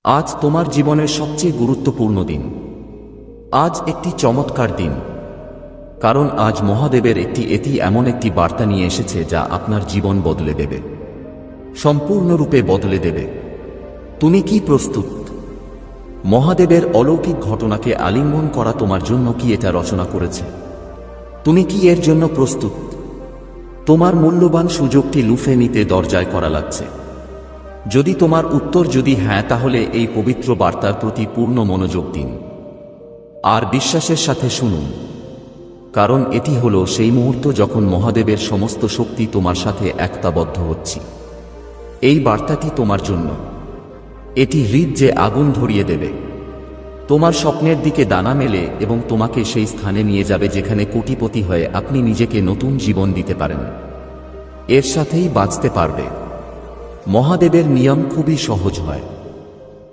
আজ তোমার জীবনের সবচেয়ে গুরুত্বপূর্ণ দিন। আজ একটি চমৎকার দিন, কারণ আজ মহাদেবের এমন একটি বার্তা নিয়ে এসেছে যা আপনার জীবন বদলে দেবে, সম্পূর্ণরূপে বদলে দেবে। তুমি কি প্রস্তুত? মহাদেবের অলৌকিক ঘটনাকে আলিঙ্গন করা তোমার জন্য কি এটা রচনা করেছে? তুমি কি এর জন্য প্রস্তুত? তোমার মূল্যবান সুযোগটি লুফে নিতে দরজায় করা লাগছে। যদি তোমার উত্তর যদি হ্যাঁ, তাহলে এই পবিত্র বার্তার প্রতি পূর্ণ মনোযোগ দিন আর বিশ্বাসের সাথে শুনুন, কারণ এটি হলো সেই মুহূর্ত যখন মহাদেবের সমস্ত শক্তি তোমার সাথে একতাবদ্ধ হচ্ছে। এই বার্তাটি তোমার জন্য। এটি হৃদয়ে আগুন ধরিয়ে দেবে, তোমার স্বপ্নের দিকে দানা মেলে এবং তোমাকে সেই স্থানে নিয়ে যাবে যেখানে কোটিপতি হয়ে আপনি নিজেকে নতুন জীবন দিতে পারেন, এর সাথেই বাঁচতে পারবে। মহাদেবের নিয়ম খুবই সহজ হয়।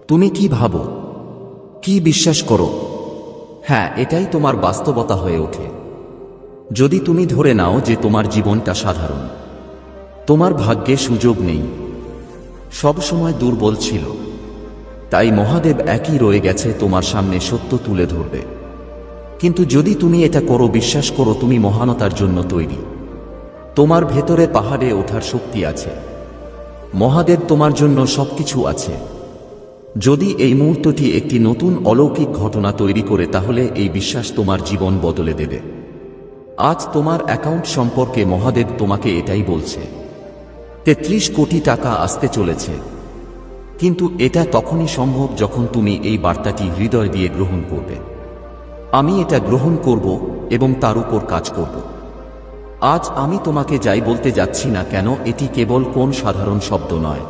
তুমি কি ভাবো, কি বিশ্বাস করো, হ্যাঁ, এটাই তোমার বাস্তবতা হয়ে ওঠে। যদি তুমি ধরে নাও যে তোমার জীবনটা সাধারণ, তোমার ভাগ্যে সুযোগ নেই, সব সময় দুর্বল ছিল, তাই মহাদেব একই রয়ে গেছে তোমার সামনে সত্য তুলে ধরবে। কিন্তু যদি তুমি এটা করো, বিশ্বাস করো তুমি মহানতার জন্য তৈরি, তোমার ভেতরে পাহাড়ে ওঠার শক্তি আছে, মহাদেব তোমার জন্য সবকিছু আছে। যদি এই মুহূর্তটি একটি নতুন অলৌকিক ঘটনা তৈরি করে, তাহলে এই বিশ্বাস তোমার জীবন বদলে দেবে। আজ তোমার অ্যাকাউন্ট সম্পর্কে মহাদেব তোমাকে এটাই বলছে, 33 কোটি টাকা আসতে চলেছে। কিন্তু এটা তখনই সম্ভব যখন তুমি এই বার্তাটি হৃদয় দিয়ে গ্রহণ করবে। আমি এটা গ্রহণ করব এবং তার উপর কাজ করব। আজ আমি তোমাকে যাই বলতে যাচ্ছি না কেন, এটি কেবল কোন সাধারণ শব্দ নয়।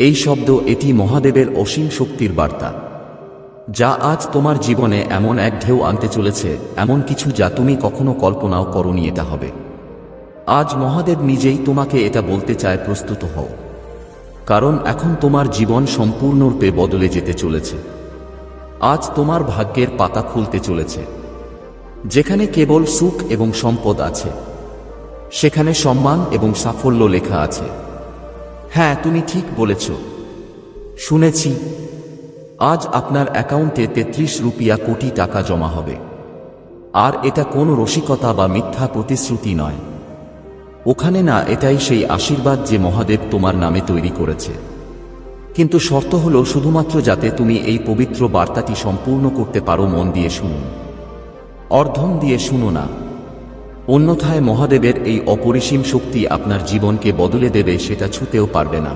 এই শব্দ, এটি মহাদেবের অসীম শক্তির বার্তা, যা আজ তোমার জীবনে এমন এক ঢেউ আনতে চলেছে, এমন কিছু যা তুমি কখনো কল্পনাও করোনি এটা হবে। আজ মহাদেব নিজেই তোমাকে এটা বলতে চায়, প্রস্তুত হও, কারণ এখন তোমার জীবন সম্পূর্ণরূপে বদলে যেতে চলেছে। আজ তোমার ভাগ্যের পাতা খুলতে চলেছে। যেখানে কেবল সুখ এবং সম্পদ আছে, সেখানে সম্মান এবং সাফল্য লেখা আছে। হ্যাঁ, তুমি ঠিক বলেছ, শুনেছি। আজ আপনার অ্যাকাউন্টে 33 কোটি টাকা জমা হবে। আর এটা কোনো রসিকতা বা মিথ্যা প্রতিশ্রুতি নয়। ওখানে না, এটাই সেই আশীর্বাদ যে মহাদেব তোমার নামে তৈরি করেছে। কিন্তু শর্ত হলো শুধুমাত্র যাতে তুমি এই পবিত্র বার্তাটি সম্পূর্ণ করতে পারো। মন দিয়ে শুনুন, অর্ধম দিয়ে শুনো না, অন্যথায় মহাদেবের এই অপরিসীম শক্তি আপনার জীবনকে বদলে দেবে, সেটা ছুঁতেও পারবে না।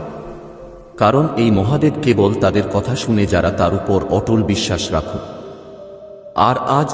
কারণ এই মহাদেব কেবল তাদের কথা শুনে যারা তার উপর অটল বিশ্বাস রাখে। আর আজ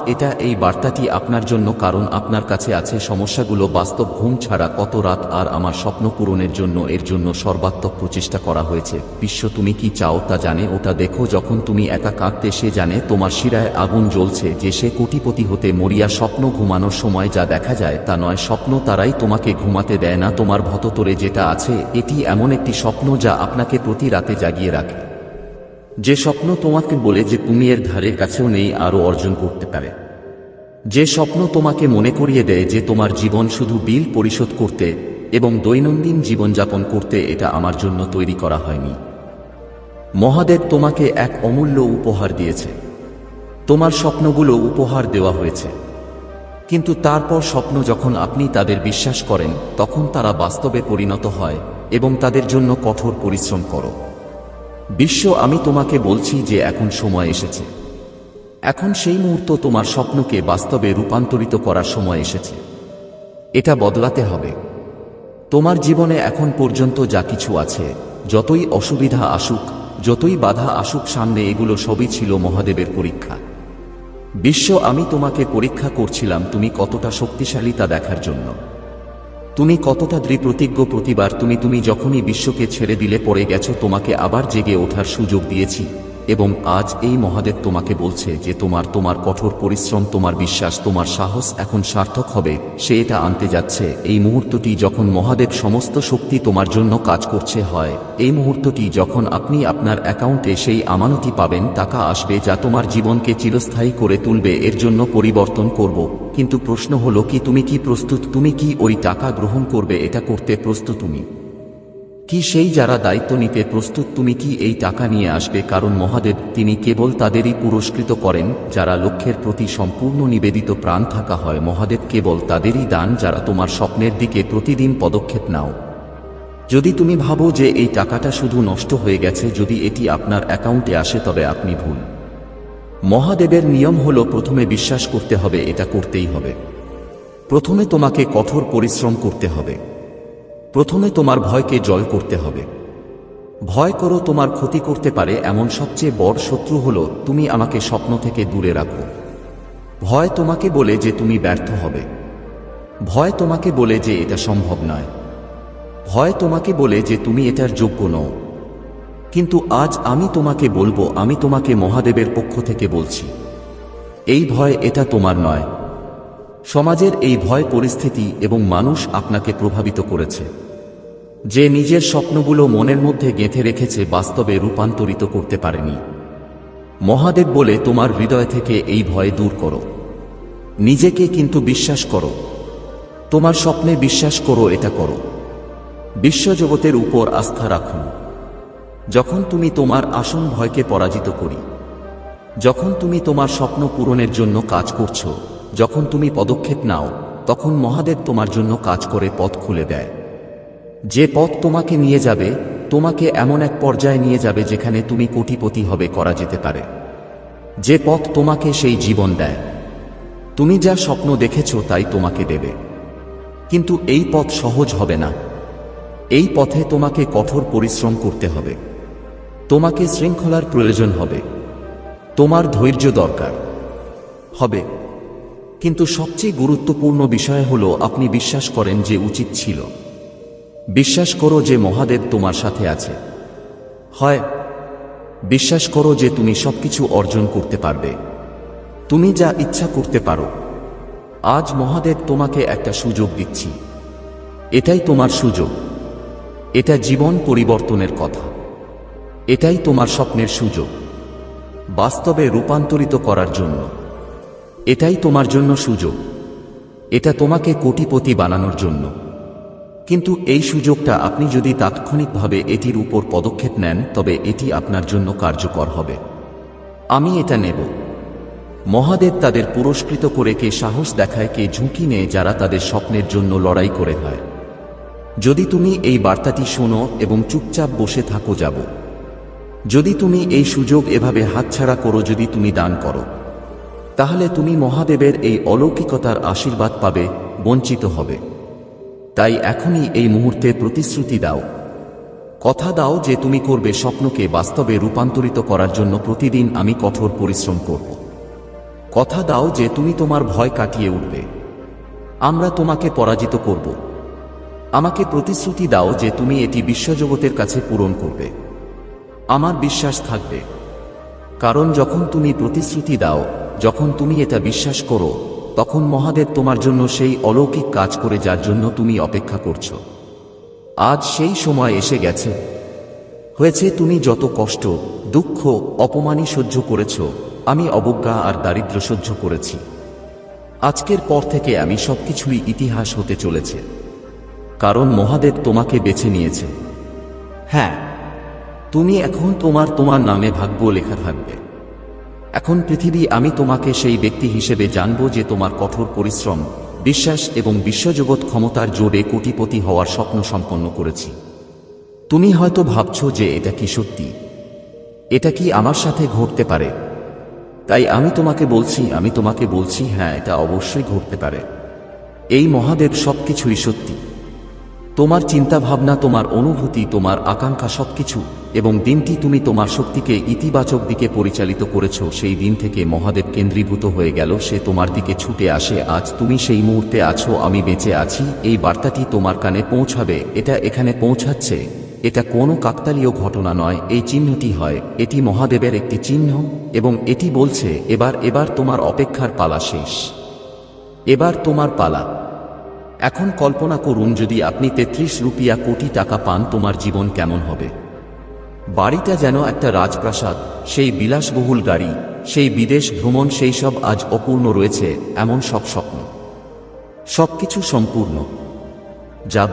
এই বার্তাটি আপনার জন্য, কারণ আপনার কাছে আছে সমস্যাগুলো, বাস্তব ঘুম ছাড়া কত রাত, আর আমার স্বপ্ন পূরণের জন্য এর জন্য সর্বাত্মক প্রচেষ্টা করা হয়েছে। বিশ্ব তুমি কি চাও তা জানে, ওটা দেখো। যখন তুমি একা কাঁদতে, সে জানে তোমার শিরায় আগুন জ্বলছে, যে সে কোটিপতি হতে মরিয়া স্বপ্ন। ঘুমানোর সময় যা দেখা যায় তা নয় স্বপ্ন, তারাই তোমাকে ঘুমাতে দেয় না। তোমার ভেতরে যেটা আছে, এটি এমন একটি স্বপ্ন যা আপনাকে প্রতি রাতে জাগিয়ে রাখে। যে স্বপ্ন তোমাকে বলে যে তুমি এর ধারের কাছেও নেই আরও অর্জন করতে পারে। যে স্বপ্ন তোমাকে মনে করিয়ে দেয় যে তোমার জীবন শুধু বিল পরিশোধ করতে এবং দৈনন্দিন জীবনযাপন করতে, এটা আমার জন্য তৈরি করা হয়নি। মহাদেব তোমাকে এক অমূল্য উপহার দিয়েছে। তোমার স্বপ্নগুলো উপহার দেওয়া হয়েছে, কিন্তু তারপর স্বপ্ন যখন আপনি তাদের বিশ্বাস করেন, তখন তারা বাস্তবে পরিণত হয় এবং তাদের জন্য কঠোর পরিশ্রম করো। বিশ্ব, আমি তোমাকে বলছি যে এখন সময় এসেছে। এখন সেই মুহূর্ত, তোমার স্বপ্নকে বাস্তবে রূপান্তরিত করার সময় এসেছে। এটা বদলাতে হবে। তোমার জীবনে এখন পর্যন্ত যা কিছু আছে, যতই অসুবিধা আসুক, যতই বাধা আসুক সামনে, এগুলো সবই ছিল মহাদেবের পরীক্ষা। বিশ্ব, আমি তোমাকে পরীক্ষা করছিলাম তুমি কতটা শক্তিশালী তা দেখার জন্য। তুমি কতটা দৃঢ়প্রতিজ্ঞ। প্রতিবার তুমি যখনই বিশ্বকে ছেড়ে দিলে, পড়ে গেছো, তোমাকে আবার জেগে ওঠার সুযোগ দিয়েছি। এবং আজ এই মহাদেব তোমাকে বলছে যে তোমার কঠোর পরিশ্রম, তোমার বিশ্বাস, তোমার সাহস এখন সার্থক হবে। সে এটা আনতে যাচ্ছে। এই মুহূর্তটি যখন মহাদেব সমস্ত শক্তি তোমার জন্য কাজ করছে হয়, এই মুহূর্তটি যখন আপনি আপনার অ্যাকাউন্টে সেই আমানতি পাবেন, টাকা আসবে যা তোমার জীবনকে চিরস্থায়ী করে তুলবে। এর জন্য পরিবর্তন করব। কিন্তু প্রশ্ন হলো কি তুমি কি প্রস্তুত? তুমি কি ওই টাকা গ্রহণ করবে? এটা করতে প্রস্তুত তুমি? কি সেই যারা দায়িত্ব নিতে প্রস্তুত? তুমি কি এই টাকা নিয়ে আসবে? কারণ মহাদেব তিনি কেবল তাদেরই পুরস্কৃত করেন যারা লক্ষ্যের প্রতি সম্পূর্ণ নিবেদিত প্রাণ থাকা হয়। মহাদেব কেবল তাদেরই দান যারা তোমার স্বপ্নের দিকে প্রতিদিন পদক্ষেপ নাও। যদি তুমি ভাবো যে এই টাকাটা শুধু নষ্ট হয়ে গেছে যদি এটি আপনার অ্যাকাউন্টে আসে, তবে আপনি ভুল। মহাদেবের নিয়ম হলো প্রথমে বিশ্বাস করতে হবে, এটা করতেই হবে। প্রথমে তোমাকে কঠোর পরিশ্রম করতে হবে। প্রথমে তোমার ভয়কে জয় করতে হবে। ভয় করো তোমার ক্ষতি করতে পারে এমন সবচেয়ে বড় শত্রু হলো তুমি আমাকে স্বপ্ন থেকে দূরে রাখো। ভয় তোমাকে বলে যে তুমি ব্যর্থ হবে। ভয় তোমাকে বলে যে এটা সম্ভব নয়। ভয় তোমাকে বলে যে তুমি এটার যোগ্য নও। কিন্তু আজ আমি তোমাকে বলবো, আমি তোমাকে মহাদেবের পক্ষ থেকে বলছি, এই ভয় এটা তোমার নয়। সমাজের এই ভয়, পরিস্থিতি এবং মানুষ আপনাকে প্রভাবিত করেছে। যে নিজের স্বপ্নগুলো মনের মধ্যে গেঁথে রেখেছে বাস্তবে রূপান্তরিত করতে পারেনি। মহাদেব বলে তোমার হৃদয় থেকে এই ভয় দূর করো। নিজেকে কিন্তু বিশ্বাস করো। তোমার স্বপ্নে বিশ্বাস করো, এটা করো। বিশ্বজগতের উপর আস্থা রাখুন। যখন তুমি তোমার আসন ভয়কে পরাজিত করি, যখন তুমি তোমার স্বপ্ন পূরণের জন্য কাজ করছো, যখন তুমি পদক্ষেপ নাও, তখন মহাদেব তোমার জন্য কাজ করে পথ খুলে দেয়। যে পথ তোমাকে নিয়ে যাবে, তোমাকে এমন এক পর্যায়ে নিয়ে যাবে যেখানে তুমি কোটিপতি হবে, করা যেতে পারে। যে পথ তোমাকে সেই জীবন দেয়। তুমি যা স্বপ্ন দেখেছো তাই তোমাকে দেবে। কিন্তু এই পথ সহজ হবে না। এই পথে তোমাকে কঠোর পরিশ্রম করতে হবে। তোমাকে শৃঙ্খলার প্রয়োজন হবে। তোমার ধৈর্য দরকার হবে। কিন্তু সবচেয়ে গুরুত্বপূর্ণ বিষয় হলো আপনি বিশ্বাস করেন যে উচিত ছিল। বিশ্বাস করো যে মহাদেব তোমার সাথে আছে। হয় বিশ্বাস করো যে তুমি সবকিছু অর্জন করতে পারবে। তুমি যা ইচ্ছা করতে পারো। আজ মহাদেব তোমাকে একটা সুযোগ দিচ্ছি। এটাই তোমার সুযোগ। এটা জীবন পরিবর্তনের কথা। এটাই তোমার স্বপ্নের সুযোগ বাস্তবে রূপান্তরিত করার জন্য। এটাই তোমার জন্য সুযোগ। এটা তোমাকে কোটিপতি বানানোর জন্য। কিন্তু এই সুযোগটা আপনি যদি তাৎক্ষণিকভাবে এটির উপর পদক্ষেপ নেন, তবে এটি আপনার জন্য কার্যকর হবে। আমি এটা নেব। মহাদেব তাদের পুরস্কৃত করে, কে সাহস দেখায়, কে ঝুঁকি নেয়, যারা তাদের স্বপ্নের জন্য লড়াই করে হয়। যদি তুমি এই বার্তাটি শোনো এবং চুপচাপ বসে থাকো, যাব। যদি তুমি এই সুযোগ এভাবে হাতছাড়া করো, যদি তুমি দান করো, তাহলে তুমি মহাদেবের এই অলৌকিকতার আশীর্বাদ পাবে, বঞ্চিত হবে। তাই এখনই এই মুহূর্তে প্রতিশ্রুতি দাও। কথা দাও যে তুমি করবে স্বপ্নকে বাস্তবে রূপান্তরিত করার জন্য প্রতিদিন আমি কঠোর পরিশ্রম করব। কথা দাও যে তুমি তোমার ভয় কাটিয়ে উঠবে। আমরা তোমাকে পরাজিত করব। আমাকে প্রতিশ্রুতি দাও যে তুমি এটি বিশ্বজগতের কাছে পূরণ করবে। আমার বিশ্বাস থাকবে। কারণ যখন তুমি প্রতিশ্রুতি দাও, যখন তুমি এটা বিশ্বাস করো, তখন মহাদেব তোমার জন্য সেই অলৌকিক কাজ করে যার জন্য তুমি অপেক্ষা করছো। আজ সেই সময় এসে গেছে। হয়েছে তুমি যত কষ্ট, দুঃখ, অপমানই সহ্য করেছ, আমি অবজ্ঞা আর দারিদ্র্য সহ্য করেছি। আজকের পর থেকে আমি সবকিছুই ইতিহাস হতে চলেছে। কারণ মহাদেব তোমাকে বেছে নিয়েছে। হ্যাঁ, তুমি এখন তোমার নামে ভাগ্য লেখা থাকবে। এখন পৃথিবী আমি তোমাকে সেই ব্যক্তি হিসেবে জানব যে তোমার কঠোর পরিশ্রম, বিশ্বাস এবং বিশ্বজগৎ ক্ষমতার জোরে কোটিপতি হওয়ার স্বপ্ন সম্পন্ন করেছি। তুমি হয়তো ভাবছো যে এটা কি সত্যি? এটা কি আমার সাথে ঘটতে পারে? তাই আমি তোমাকে বলছি হ্যাঁ, এটা অবশ্যই ঘটতে পারে। এই মহাদেব সবকিছুই সত্যি। তোমার চিন্তা ভাবনা, তোমার অনুভূতি, তোমার আকাঙ্ক্ষা সবকিছু, এবং দিনটি তুমি তোমার শক্তিকে ইতিবাচক দিকে পরিচালিত করেছ, সেই দিন থেকে মহাদেব কেন্দ্রীভূত হয়ে গেল। সে তোমার দিকে ছুটে আসে। আজ তুমি সেই মুহূর্তে আছো। আমি বেঁচে আছি। এই বার্তাটি তোমার কানে পৌঁছাবে। এটা এখানে পৌঁছাচ্ছে। এটা কোনো কাকতালীয় ঘটনা নয়। এই চিহ্নটি হয়, এটি মহাদেবের একটি চিহ্ন, এবং এটি বলছে এবার তোমার অপেক্ষার পালা শেষ। এবার তোমার পালা। এখন কল্পনা করুন যদি আপনি 33 কোটি টাকা পান, তোমার জীবন কেমন হবে? বাড়িটা যেন একটা রাজপ্রাসাদ, সেই বিলাসবহুল গাড়ি, সেই বিদেশ ভ্রমণ, সেই সব আজ অপূর্ণ রয়েছে। এমন সব স্বপ্ন, সবকিছু সম্পূর্ণ। যাব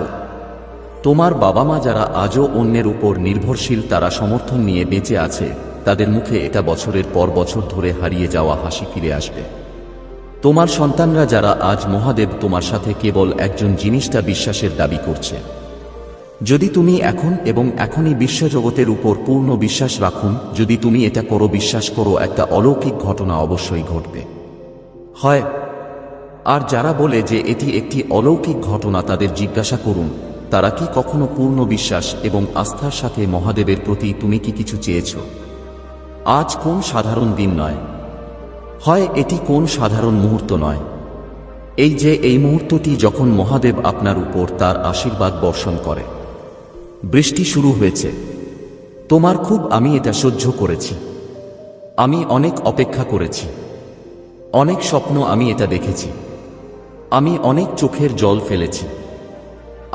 তোমার বাবা মা যারা আজও অন্যের উপর নির্ভরশীল, তারা সমর্থন নিয়ে বেঁচে আছে, তাদের মুখে এটা বছরের পর বছর ধরে হারিয়ে যাওয়া হাসি ফিরে আসবে। তোমার সন্তানরা যারা আজ মহাদেব তোমার সাথে কেবল একজন জিনিসটা বিশ্বাসের দাবি করছে, যদি তুমি এখন এবং এখনই বিশ্বজগতের উপর পূর্ণ বিশ্বাস রাখুন, যদি তুমি এটা করো, বিশ্বাস করো, একটা অলৌকিক ঘটনা অবশ্যই ঘটবে। হয় আর যারা বলে যে এটি একটি অলৌকিক ঘটনা, তাদের জিজ্ঞাসা করুন তারা কি কখনো পূর্ণ বিশ্বাস এবং আস্থার সাথে মহাদেবের প্রতি তুমি কি কিছু চেয়েছ? আজ কোন সাধারণ দিন নয়, হয় এটি কোন সাধারণ মুহূর্ত নয়। এই যে এই মুহূর্তটি যখন মহাদেব আপনার উপর তার আশীর্বাদ বর্ষণ করে। বৃষ্টি শুরু হয়েছে, তোমার খুব, আমি এটা সহ্য করেছি, আমি অনেক অপেক্ষা করেছি, অনেক স্বপ্ন আমি এটা দেখেছি, আমি অনেক চোখের জল ফেলেছি।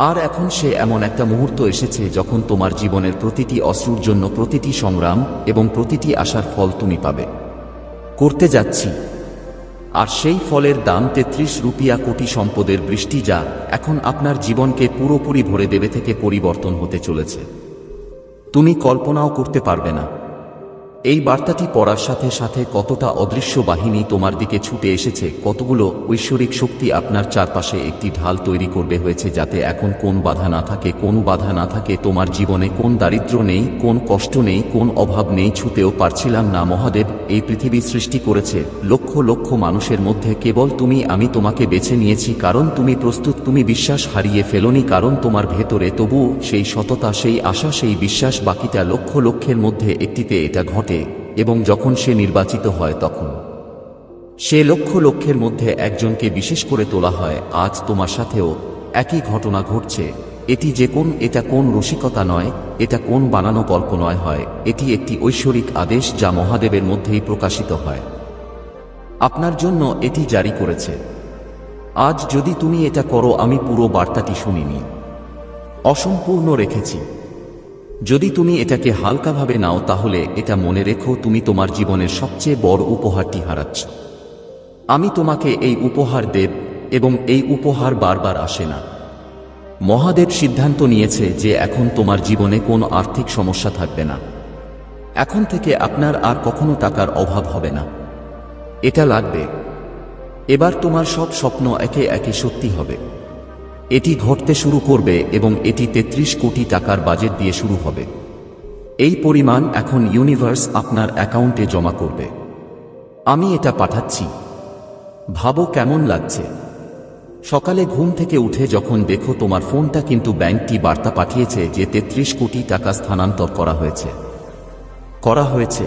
আর এখন সে এমন একটা মুহূর্ত এসেছে যখন তোমার জীবনের প্রতিটি অশ্রুর জন্য, প্রতিটি সংগ্রাম এবং প্রতিটি আশার ফল তুমি পাবে। করতে যাচ্ছি, আর সেই ফলের দাম 33 রুপিয়া কোটি সম্পদের বৃষ্টি, যা এখন আপনার জীবনকে পুরোপুরি ভরে দেবে, থেকে পরিবর্তন হতে চলেছে। তুমি কল্পনাও করতে পারবে না এই বার্তাটি পড়ার সাথে সাথে কতটা অদৃশ্য বাহিনী তোমার দিকে ছুটে এসেছে, কতগুলো ঐশ্বরিক শক্তি আপনার চারপাশে একটি ঢাল তৈরি করবে হয়েছে, যাতে এখন কোন বাধা না থাকে, কোনো বাধা না থাকে। তোমার জীবনে কোন দারিদ্র্য নেই, কোন কষ্ট নেই, কোন অভাব নেই, ছুতেও পারছিলাম না। মহাদেব এই পৃথিবী সৃষ্টি করেছে লক্ষ লক্ষ মানুষের মধ্যে, কেবল তুমি, আমি তোমাকে বেছে নিয়েছি কারণ তুমি প্রস্তুত। তুমি বিশ্বাস হারিয়ে ফেলোনি কারণ তোমার ভেতরে তবুও সেই সততা, সেই আশা, সেই বিশ্বাস। বাকিটা লক্ষ লক্ষের মধ্যে একটিতে এটা ঘটে, এবং যখন সে নির্বাচিত হয় তখন সে লক্ষ লক্ষের মধ্যে একজনকে বিশেষ করে তোলা হয়। আজ তোমার সাথেও একই ঘটনা ঘটছে। এটি যে এটা কোন রসিকতা নয়, এটা কোন বানানো গল্প নয়, হয় এটি একটি ঐশ্বরিক আদেশ যা মহাদেবের মধ্যেই প্রকাশিত হয়। আপনার জন্য এটি জারি করেছে। আজ যদি তুমি এটা করো, আমি পুরো বার্তাটি শুনিনি, অসম্পূর্ণ রেখেছি। যদি তুমি এটাকে হালকাভাবে নাও, তাহলে এটা মনে রেখো, তুমি তোমার জীবনের সবচেয়ে বড় উপহারটি হারাচ্ছ। আমি তোমাকে এই উপহার দেব, এবং এই উপহার বারবার আসে না। মহাদেব সিদ্ধান্ত নিয়েছে যে এখন তোমার জীবনে কোনো আর্থিক সমস্যা থাকবে না। এখন থেকে আপনার আর কখনো টাকার অভাব হবে না। এটা লাগবে। এবার তোমার সব স্বপ্ন একে একে সত্যি হবে। এটি ঘটতে শুরু করবে এবং এটি 33 কোটি টাকার বাজেট দিয়ে শুরু হবে। এই পরিমাণ এখন ইউনিভার্স আপনার অ্যাকাউন্টে জমা করবে। আমি এটা পাঠাচ্ছি। ভাবো কেমন লাগছে। সকালে ঘুম থেকে উঠে যখন দেখো তোমার ফোনটা কিন্তু ব্যাংকটি বার্তা পাঠিয়েছে যে 33 কোটি টাকা স্থানান্তর করা হয়েছে।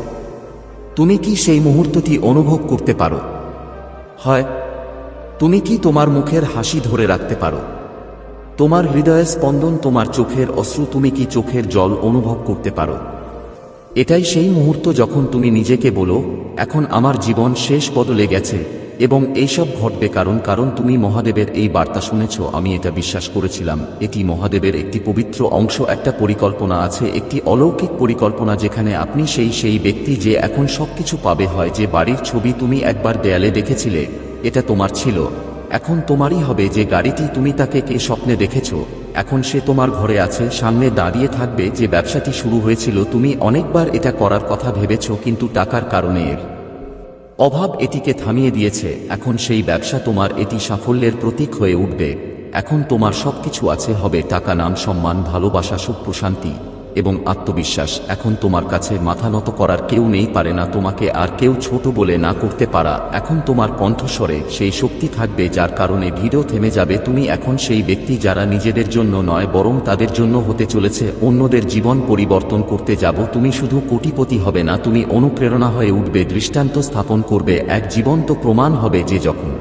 তুমি কি সেই মুহূর্তটি অনুভব করতে পারো? হয় তুমি কি তোমার মুখের হাসি ধরে রাখতে পারো? তোমার হৃদয়ের স্পন্দন, তোমার চোখের অশ্রু, তুমি কি চোখের জল অনুভব করতে পারো? এটাই সেই মুহূর্ত যখন তুমি নিজেকে বলো, এখন আমার জীবন শেষ, বদলে গেছে। এবং এইসব ঘটবে কারণ তুমি মহাদেবের এই বার্তা শুনেছ। আমি এটা বিশ্বাস করেছিলাম। এটি মহাদেবের একটি পবিত্র অংশ, একটা পরিকল্পনা আছে, একটি অলৌকিক পরিকল্পনা, যেখানে আপনি সেই ব্যক্তি যে এখন সবকিছু পাবে। হয় যে বাড়ির ছবি তুমি একবার দেয়ালে দেখেছিলে, এটা তোমার ছিল, এখন তোমারই হবে। যে গাড়িটি তুমি তাকে কে স্বপ্নে দেখেছ, এখন সে তোমার ঘরে আছে, সামনে দাঁড়িয়ে থাকবে। যে ব্যবসাটি শুরু হয়েছিল, তুমি অনেকবার এটা করার কথা ভেবেছ, কিন্তু টাকার কারণে এর অভাব এটিকে থামিয়ে দিয়েছে। এখন সেই ব্যবসা তোমার, এটি সাফল্যের প্রতীক হয়ে উঠবে। এখন তোমার সবকিছু আছে, হবে টাকা, নাম, সম্মান, ভালোবাসা, সুখ, প্রশান্তি এবং আত্মবিশ্বাস। এখন তোমার কাছে মাথা নত করার কেউ নেই, পারে না তোমাকে আর কেউ ছোট বলে না করতে পারা। এখন তোমার কণ্ঠস্বরে সেই শক্তি থাকবে যার কারণে ভিড়ও থেমে যাবে। তুমি এখন সেই ব্যক্তি যারা নিজেদের জন্য নয় বরং তাদের জন্য হতে চলেছে, অন্যদের জীবন পরিবর্তন করতে যাব। তুমি শুধু কোটিপতি হবে না, তুমি অনুপ্রেরণা হয়ে উঠবে, দৃষ্টান্ত স্থাপন করবে, এক জীবন্ত প্রমাণ হবে যে যখন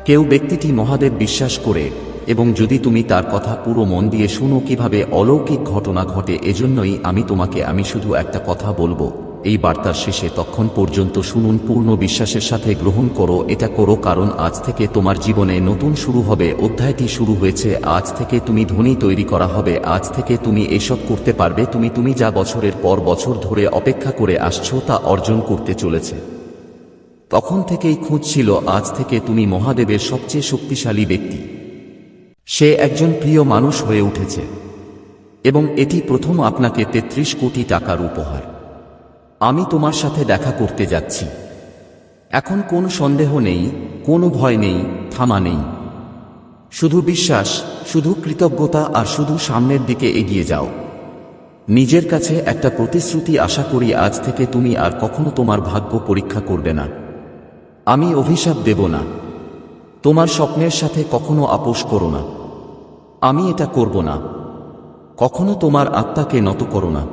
কেউ ব্যক্তিটি মহাদেব বিশ্বাস করে, এবং যদি তুমি তার কথা পুরো মন দিয়ে শুনো কিভাবে অলৌকিক ঘটনা ঘটে। এজন্যই আমি শুধু একটা কথা বলবো এই বার্তার শেষে, তখন পর্যন্ত শুনুন, পূর্ণ বিশ্বাসের সাথে গ্রহণ করো, এটা করো, কারণ আজ থেকে তোমার জীবনে নতুন শুরু হবে। অধ্যায়টি শুরু হয়েছে। আজ থেকে তুমি ধনী তৈরি করা হবে। আজ থেকে তুমি এসব করতে পারবে। তুমি যা বছরের পর বছর ধরে অপেক্ষা করে আসছো তা অর্জন করতে চলেছে। তখন থেকেই খুঁজছিল, আজ থেকে তুমি মহাদেবের সবচেয়ে শক্তিশালী ব্যক্তি। সে একজন প্রিয় মানুষ হয়ে উঠেছে এবং এটি প্রথম আপনাকে ৩৩ কোটি টাকার উপহার। আমি তোমার সাথে দেখা করতে যাচ্ছি। এখন কোনো সন্দেহ নেই, কোনো ভয় নেই, থামা নেই। শুধু বিশ্বাস, শুধু কৃতজ্ঞতা আর শুধু সামনের দিকে এগিয়ে যাও। নিজের কাছে একটা প্রতিশ্রুতি আশা করি আজ থেকে তুমি আর কখনো তোমার ভাগ্য পরীক্ষা করবে না। আমি অভিশাপ দেব না। তোমার স্বপ্নের সাথে কখনো আপোষ করো না। আমি এটা করব না। কখনো তোমার আত্মাকে নত করো না।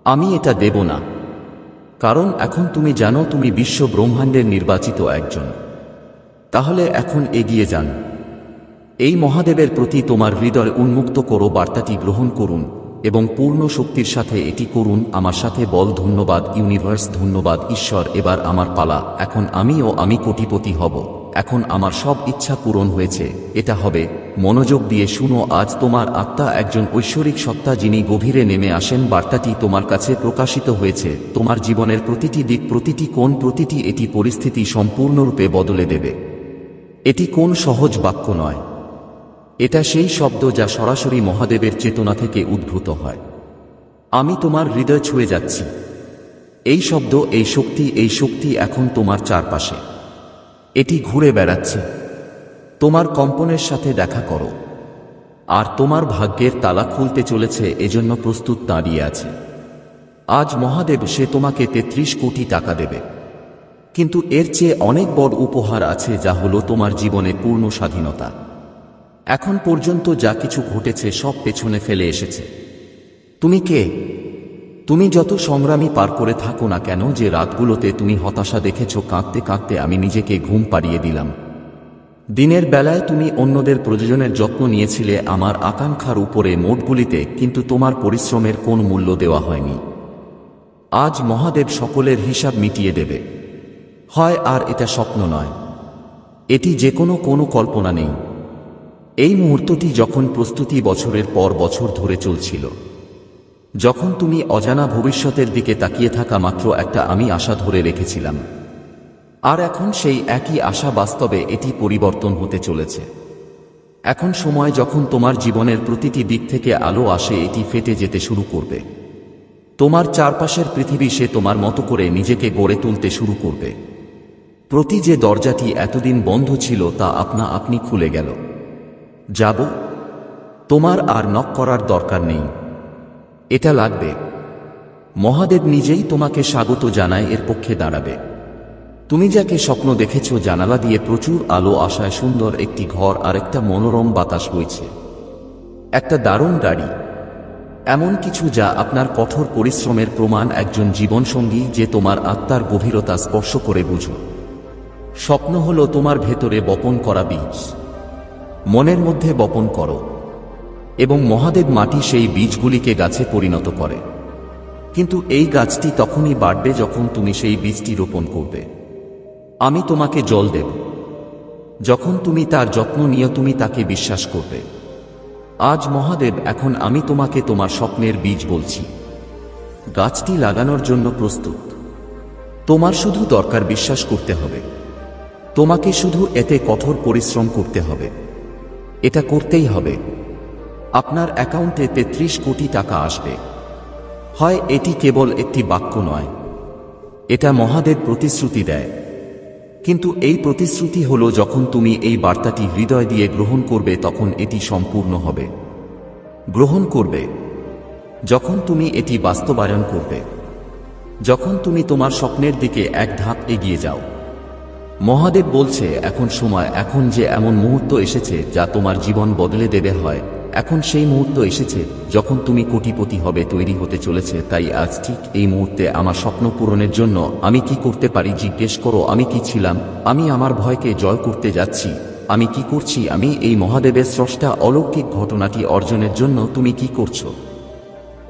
আমি এটা দেব না। কারণ এখন তুমি জানো তুমি বিশ্ব ব্রহ্মাণ্ডের নির্বাচিত একজন। তাহলে এখন এগিয়ে যান। এই মহাদেবের প্রতি তোমার হৃদয় উন্মুক্ত করো, বার্তাটি গ্রহণ করুন এবং পূর্ণ শক্তির সাথে এটি করুন। আমার সাথে বল, ধন্যবাদ ইউনিভার্স, ধন্যবাদ ঈশ্বর। এবার আমার পালা। এখন আমি কোটিপতি হব। এখন আমার সব ইচ্ছা পূরণ হয়েছে। এটা হবে। মনোযোগ দিয়ে শুনো। আজ তোমার আত্মা একজন ঐশ্বরিক সত্তা যিনি গভীরে নেমে আসেন। বার্তাটি তোমার কাছে প্রকাশিত হয়েছে। তোমার জীবনের প্রতিটি দিক, প্রতিটি কোণ, প্রতিটি এটি পরিস্থিতি সম্পূর্ণরূপে বদলে দেবে। এটি কোন সহজ বাক্য নয়। এটা সেই শব্দ যা সরাসরি মহাদেবের চেতনা থেকে উদ্ভূত হয়। আমি তোমার হৃদয় ছুঁয়ে যাচ্ছি। এই শব্দ, এই শক্তি এখন তোমার চারপাশে। এটি ঘুরে বেড়াচ্ছে। তোমার কম্পনের সাথে দেখা করো। আর তোমার ভাগ্যের তালা খুলতে চলেছে, এজন্য প্রস্তুত দাঁড়িয়ে আছে। আজ মহাদেব সে তোমাকে ৩৩ কোটি টাকা দেবে। কিন্তু এর চেয়ে অনেক বড় উপহার আছে, যা হলো তোমার জীবনে পূর্ণ স্বাধীনতা। এখন পর্যন্ত যা কিছু ঘটেছে সব পেছনে ফেলে এসেছে। তুমি কে? তুমি যত সংগ্রামী পার করে থাকো না কেন, যে রাতগুলোতে তুমি হতাশা দেখেছ, কাঁদতে কাঁদতে আমি নিজেকে ঘুম পাড়িয়ে দিলাম। দিনের বেলায় তুমি অন্যদের প্রয়োজনের যত্ন নিয়েছিলে আমার আকাঙ্ক্ষার উপরে, মোটগুলিতে, কিন্তু তোমার পরিশ্রমের কোন মূল্য দেওয়া হয়নি। আজ মহাদেব সকলের হিসাব মিটিয়ে দেবে। হয় আর এটা স্বপ্ন নয়, এটি যে কোনো কল্পনা নেই। এই মুহূর্তটি যখন প্রস্তুতি বছরের পর বছর ধরে চলছিল, যখন তুমি অজানা ভবিষ্যতের দিকে তাকিয়ে থাকা মাত্র একটা আমি আশা ধরে রেখেছিলাম, আর এখন সেই একই আশা বাস্তবে এটি পরিবর্তন হতে চলেছে। এখন সময় যখন তোমার জীবনের প্রতিটি দিক থেকে আলো আসে, এটি ফেটে যেতে শুরু করবে। তোমার চারপাশের পৃথিবী সে তোমার মতো করে নিজেকে গড়ে তুলতে শুরু করবে। প্রতি যে দরজাটি এতদিন বন্ধ ছিল তা আপনি খুলে গেল। যাব। তোমার আর নক করার দরকার নেই। এটা লাগবে। মহাদেব নিজেই তোমাকে স্বাগত জানায়, এর পক্ষে দাঁড়াবে। তুমি যাকে স্বপ্ন দেখেছ, জানালা দিয়ে প্রচুর আলো আসায়, সুন্দর একটি ঘর আর একটা মনোরম বাতাস বইছে। একটা দারুণ গাড়ি, এমন কিছু যা আপনার কঠোর পরিশ্রমের প্রমাণ, একজন জীবনসঙ্গী যে তোমার আত্মার গভীরতা স্পর্শ করে বুঝো। স্বপ্ন হলো তোমার ভেতরে বপন করা বীজ। মনের মধ্যে বপন করো এবং মহাদেব মাটি সেই বীজগুলিকে গাছে পরিণত করে। কিন্তু এই গাছটি তখনই বাড়বে যখন তুমি সেই বীজটি রোপণ করবে। আমি তোমাকে জল দেব। যখন তুমি তার যত্ন নিয়ে তুমি তাকে বিশ্বাস করবে। আজ মহাদেব, এখন আমি তোমাকে তোমার স্বপ্নের বীজ বলছি। গাছটি লাগানোর জন্য প্রস্তুত। তোমার শুধু দরকার বিশ্বাস করতে হবে। তোমাকে শুধু এতে কঠোর পরিশ্রম করতে হবে। এটা করতেই হবে। আপনার অ্যাকাউন্টে ৩৩ কোটি টাকা আসবে। হয় এটি কেবল একটি বাক্য নয়, এটা মহাদেব প্রতিশ্রুতি দেয়। কিন্তু এই প্রতিশ্রুতি হলো যখন তুমি এই বার্তাটি হৃদয় দিয়ে গ্রহণ করবে, তখন এটি সম্পূর্ণ হবে। গ্রহণ করবে যখন তুমি এটি বাস্তবায়ন করবে, যখন তুমি তোমার স্বপ্নের দিকে এক ধাপ এগিয়ে যাও। মহাদেব বলছে এখন সময়, এখন যে এমন মুহূর্ত এসেছে যা তোমার জীবন বদলে দেবে। হয় এখন সেই মুহূর্ত এসেছে যখন তুমি কোটিপতি হবে, তৈরি হতে চলেছে। তাই আজ ঠিক এই মুহূর্তে আমার স্বপ্ন পূরণের জন্য আমি কি করতে পারি জিজ্ঞেস করো। আমি কি ছিলাম? আমি আমার ভয়কে জয় করতে যাচ্ছি। আমি কি করছি? আমি এই মহাদেবের স্রষ্টা অলৌকিক ঘটনাটি অর্জনের জন্য তুমি কি করছো?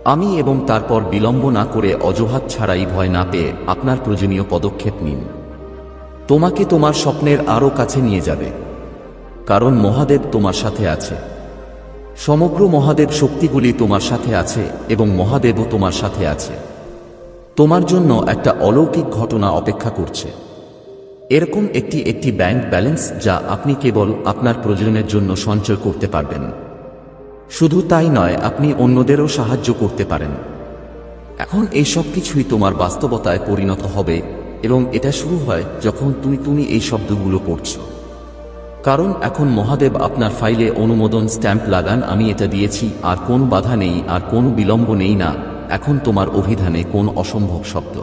আমি এবং তারপর বিলম্ব না করে, অজুহাত ছাড়াই, ভয় না পেয়ে আপনার প্রয়োজনীয় পদক্ষেপ নিন। তোমাকে তোমার স্বপ্নের আরও কাছে নিয়ে যাবে, কারণ মহাদেব তোমার সাথে আছে। সমগ্র মহাদেব শক্তিগুলি তোমার সাথে আছে এবং মহাদেবও তোমার সাথে আছে। তোমার জন্য একটা অলৌকিক ঘটনা অপেক্ষা করছে। এরকম একটি ব্যাংক ব্যালেন্স যা আপনি কেবল আপনার প্রয়োজনের জন্য সঞ্চয় করতে পারবেন। শুধু তাই নয়, আপনি অন্যদেরও সাহায্য করতে পারেন। এখন এই সব কিছুই তোমার বাস্তবতায় পরিণত হবে, এবং এটা শুরু হয় যখন তুমি এই শব্দগুলো পড়ছো। কারণ এখন মহাদেব আপনার ফাইলে অনুমোদন স্ট্যাম্প লাগান, আমি এটা দিয়েছি, আর কোন বাধা নেই, আর কোন বিলম্ব নেই। না, এখন তোমার অভিধানে কোন অসম্ভব শব্দ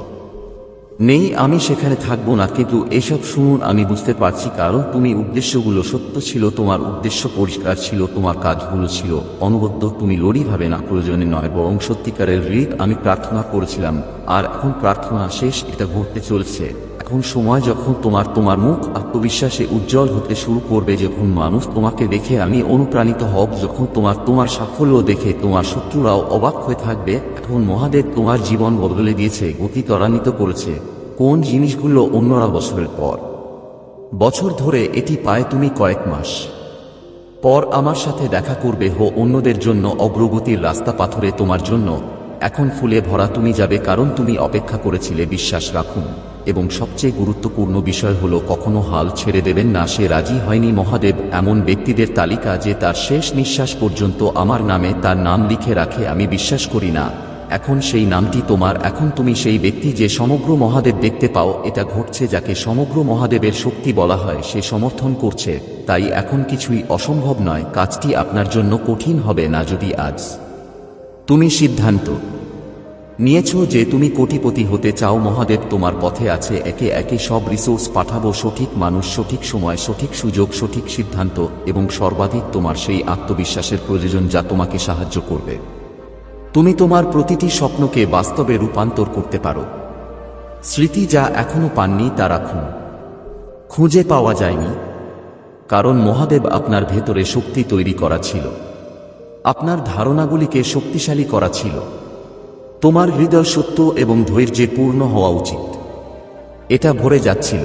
নেই। আমি সেখানে থাকবো না, কিন্তু এসব শুনুন, আমি বুঝতে পারছি, কারণ তুমি উদ্দেশ্যগুলো সত্য ছিল, তোমার উদ্দেশ্য পরিষ্কার ছিল, তোমার কাজগুলো ছিল অনবদ্য, তুমি লড়ি ভাবে না, প্রয়োজনে নয়, বরং সত্যিকারের হৃদ। আমি প্রার্থনা করেছিলাম, আর এখন প্রার্থনা শেষ, এটা ঘটতে চলছে। এখন সময় যখন তোমার মুখ আত্মবিশ্বাসে উজ্জ্বল হতে শুরু করবে, যখন মানুষ তোমাকে দেখে আমি অনুপ্রাণিত হব, যখন তোমার সাফল্য দেখে তোমার শত্রুরাও অবাক হয়ে থাকবে। এখন মহাদেব তোমার জীবন বদলে দিয়েছে, গতি ত্বরান্বিত করেছে। কোন জিনিসগুলো অন্যরা বছরের পর বছর ধরে এটি পায়, তুমি কয়েক মাস পর আমার সাথে দেখা করবে। অন্যদের জন্য অগ্রগতির রাস্তা পাথরে, তোমার জন্য এখন ফুলে ভরা। তুমি যাবে, কারণ তুমি অপেক্ষা করেছিলে। বিশ্বাস রাখুন, এবং সবচেয়ে গুরুত্বপূর্ণ বিষয় হলো কখনো হাল ছেড়ে দেবেন না। সে রাজি হয়নি। মহাদেব এমন ব্যক্তিদের তালিকা যে তার শেষ নিঃশ্বাস পর্যন্ত আমার নামে তার নাম লিখে রাখে, আমি বিশ্বাস করি না। এখন সেই নামটি তোমার। এখন তুমি সেই ব্যক্তি যে সমগ্র মহাদেব দেখতে পাও। এটা ঘটছে যাকে সমগ্র মহাদেবের শক্তি বলা হয়, সে সমর্থন করছে। তাই এখন কিছুই অসম্ভব নয়। কাজটি আপনার জন্য কঠিন হবে না যদি আজ তুমি সিদ্ধান্ত নিয়েছ যে তুমি কোটিপতি হতে চাও। মহাদেব তোমার পথে আছে, একে একে সব রিসোর্স পাঠাবো, সঠিক মানুষ, সঠিক সময়, সঠিক সুযোগ, সঠিক সিদ্ধান্ত, এবং সর্বাধিক তোমার সেই আত্মবিশ্বাসের প্রয়োজন যা তোমাকে সাহায্য করবে। তুমি তোমার প্রতিটি স্বপ্নকে বাস্তবে রূপান্তর করতে পারো। স্মৃতি যা এখনো পাননি তা রাখুন, খুঁজে পাওয়া যায়নি, কারণ মহাদেব আপনার ভেতরে শক্তি তৈরি করা ছিল, আপনার ধারণাগুলিকে শক্তিশালী করা ছিল। তোমার হৃদয় সত্য এবং ধৈর্যে পূর্ণ হওয়া উচিত। এটা ভরে যাচ্ছিল।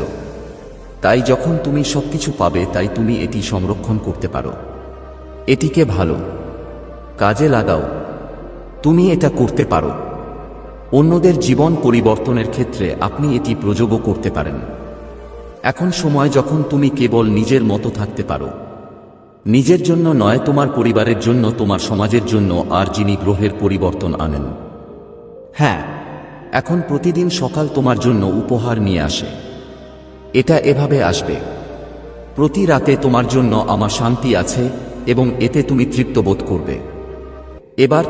তাই যখন তুমি সবকিছু পাবে, তাই তুমি এটি সংরক্ষণ করতে পারো। এটিকে ভালো কাজে লাগাও। তুমি এটা করতে পারো। অন্যদের জীবন পরিবর্তনের ক্ষেত্রে আপনি এটি প্রযোগও করতে পারেন। এখন সময় যখন তুমি কেবল নিজের মতো থাকতে পারো, নিজের জন্য নয়, তোমার পরিবারের জন্য, তোমার সমাজের জন্য, আর যিনি গ্রহের পরিবর্তন আনেন। হ্যাঁ, এখন প্রতিদিন সকাল তোমার জন্য উপহার নিয়ে আসে। এটা এভাবে আসবে। প্রতি রাতে তোমার জন্য আমার শান্তি আছে, এবং এতে তুমি তৃপ্ত বোধ করবে। এবার